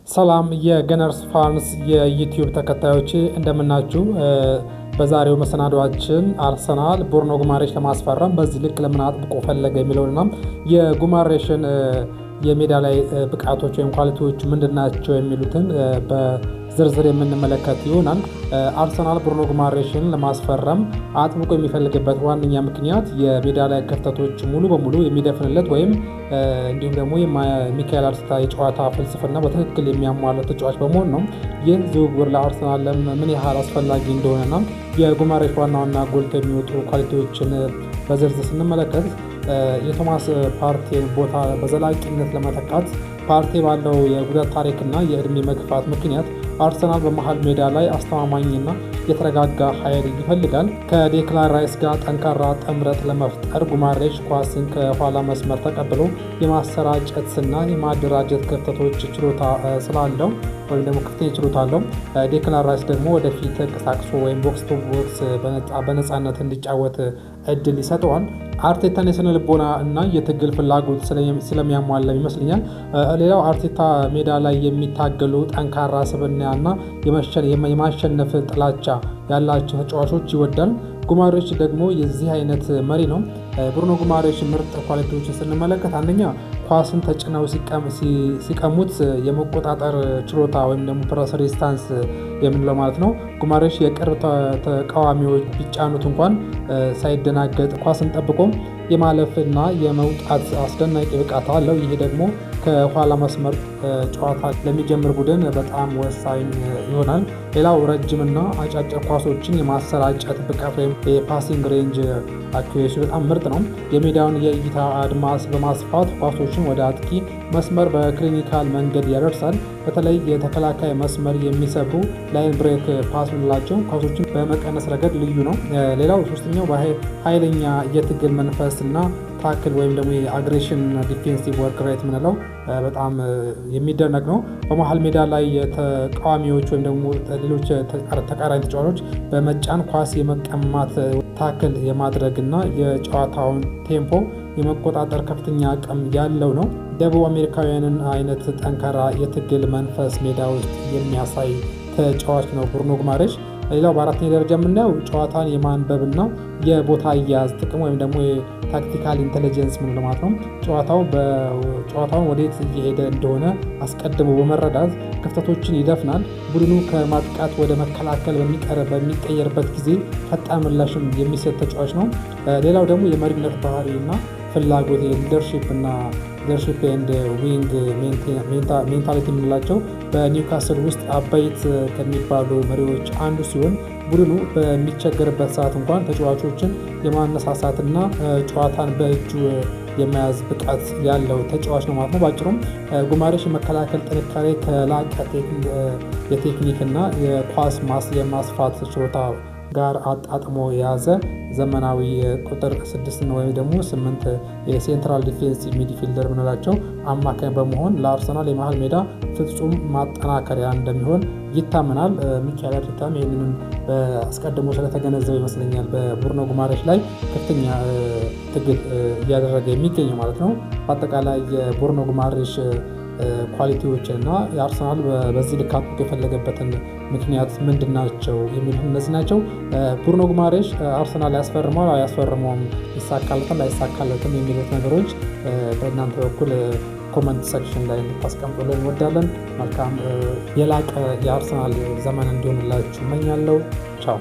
ሰላም የገነርስ ፋንስ የዩቲዩብ ተከታዮች እንደምናችሁ። በዛሬው መሰናዷችን አርሰናል ብሩኖ ጉማሬሽ ለማስፈረም በዚህ ልክ ለምን አጥብቆ ፈለገ የሚለውና የጉማሬሽን የሜዳ ላይ ብቃቶች ወይም ኳሊቲዎች ምንድናቸው የሚሉትን በዝርዝር የምንመለከት ይሆናል። አርሰናል ብሩኖ ጉማሬሽን ለማስፈረም አጥብቆ የሚፈልግበት ዋነኛ ምክንያት የሜዳ ላይ ክፍተቶች ሙሉ በሙሉ የሚደፍንለት ወይም እንዲሁም ደግሞ የሚካኤል አርቴታ የጨዋታ ፍልስፍና በትክክል የሚያሟላ ተጫዋች በመሆን ነው። ይህ ዝውውር ለአርሰናል ምን ያህል አስፈላጊ እንደሆነና የጉማሬሽ ዋና ዋና ጎልተው የሚወጡ ኳሊቲዎችን በዝርዝር ስንመለከት የቶማስ ፓርቴን ቦታ በዘላቂነት ለመተካት ፓርቴ ባለው የጉዳት ታሪክና የእድሜ መግፋት ምክንያት አርሰናል በመሃል ሜዳ ላይ አስተማማኝና የተረጋጋ ኃይል ይፈልጋል። ከዴክላን ራይስ ጋር ጠንካራ ጥምረት ለመፍጠር ጉማሬሽ ኳስን ከኋላ መስመር ተቀብሎ የማሰራጨትና የማደራጀት ክፍተቶች ችሎታ ስላለው ወይም ደግሞ ከፍተኛ ችሎታ አለው። ዴክላን ራይስ ደግሞ ወደፊት ተንቀሳቅሶ ወይም ቦክስ ቱ ቦክስ በነፃነት እንዲጫወት እድል ይሰጠዋል። አርቴታን የስነ ልቦና እና የትግል ፍላጎት ስለሚያሟላ ይመስለኛል። ሌላው አርቴታ ሜዳ ላይ የሚታገሉ ጠንካራ ስብዕና እና የማሸነፍ ጥላቻ ያላቸው ተጫዋቾች ይወዳል። ጉማሬሽ ደግሞ የዚህ አይነት መሪ ነው። ብሩኖ ጉማሬሽ ምርጥ ኳሊቲዎችን ስንመለከት አንደኛ ኳስን ተጭነው ሲቀሙት የመቆጣጠር ችሎታ ወይም ደግሞ ፕረስ ሬዚስታንስ የምንለው ማለት ነው። ጉማሬሽ የቅርብ ተቃዋሚዎች ቢጫኑት እንኳን ሳይደናገጥ ኳስን ጠብቆ የማለፍና የመውጣት አስደናቂ ብቃት አለው። ይሄ ደግሞ ከኋላ መስመር ጨዋታ ለሚጀምር ቡድን በጣም ወሳኝ ይሆናል። ሌላው ረጅምና አጫጭር ኳሶችን የማሰራጨት ብቃት ወይም የፓሲንግ ሬንጅ አኪዩሬሲ በጣም ምርጥ ነው። የሜዳውን የእይታ አድማስ በማስፋት ኳሶችን ወደ አጥቂ መስመር በክሊኒካል መንገድ ያደርሳል። በተለይ የተከላካይ መስመር የሚሰብሩ ላይን ብሬክ ፓስ ምንላቸው ኳሶችን በመቀነስ ረገድ ልዩ ነው። ሌላው ሶስተኛው ኃይለኛ የትግል መንፈስ እና ታክል ወይም ደግሞ የአግሬሽን ዲፌንሲቭ ወርክ ሬት ምንለው በጣም የሚደነቅ ነው። በመሀል ሜዳ ላይ የተቃዋሚዎች ወይም ደግሞ ሌሎች ተቃራኒ ተጫዋቾች በመጫን ኳስ የመቀማት ታክል የማድረግ እና የጨዋታውን ቴምፖ የመቆጣጠር ከፍተኛ አቅም ያለው ነው። ደቡብ አሜሪካውያንን አይነት ጠንካራ የትግል መንፈስ ሜዳ ውስጥ የሚያሳይ ተጫዋች ነው ብሩኖ ጉማሬሽ። ሌላው በአራተኛ ደረጃ የምናየው ጨዋታን የማንበብና የቦታ አያያዝ ጥቅም ወይም ደግሞ የታክቲካል ኢንቴሊጀንስ ምን ማለት ነው። ጨዋታውን ወዴት እየሄደ እንደሆነ አስቀድሞ በመረዳት ክፍተቶችን ይደፍናል። ቡድኑ ከማጥቃት ወደ መከላከል በሚቀየርበት ጊዜ ፈጣን ምላሽም የሚሰጥ ተጫዋች ነው። ሌላው ደግሞ የመሪነት ባህሪና ፍላጎት የሊደርሺፕ ኤንድ ዊንግ ሜንታሊቲ የምንላቸው በኒውካስል ውስጥ አበይት ከሚባሉ መሪዎች አንዱ ሲሆን ቡድኑ በሚቸገርበት ሰዓት እንኳን ተጫዋቾችን የማነሳሳትና ጨዋታን በእጁ የመያዝ ብቃት ያለው ተጫዋች ነው ማለት ነው። ባጭሩም ጉማሬሽ የመከላከል ጥንካሬ ከላቀ የቴክኒክና የኳስ የማስፋት ችሎታ ጋር አጣጥሞ የያዘ ዘመናዊ ቁጥር 6 ወይም ደግሞ 8 የሴንትራል ዲፌንሲቭ ሚድፊልደር ምንላቸው አማካኝ በመሆን ለአርሰናል የመሃል ሜዳ ፍጹም ማጠናከሪያ እንደሚሆን ይታመናል። ሚካኤል አርቴታም ይህንን አስቀድሞ ስለተገነዘበ ይመስለኛል በብሩኖ ጉማሬሽ ላይ ከፍተኛ ትግል እያደረገ የሚገኘው ማለት ነው። በአጠቃላይ የብሩኖ ጉማሬሽ ኳሊቲዎች እና የአርሰናል በዚህ ልክ አጥብቆ የፈለገበትን ምክንያት ምንድን ናቸው የሚሉ እነዚህ ናቸው። ብሩኖ ጉማሬሽ አርሰናል ያስፈርመዋል አያስፈርመውም፣ ይሳካለትም አይሳካለትም የሚሉት ነገሮች በእናንተ በኩል ኮመንት ሴክሽን ላይ እንድታስቀምጡልን እንወዳለን። መልካም የላቀ የአርሰናል ዘመን እንዲሆንላችሁ እመኛለሁ። ቻው።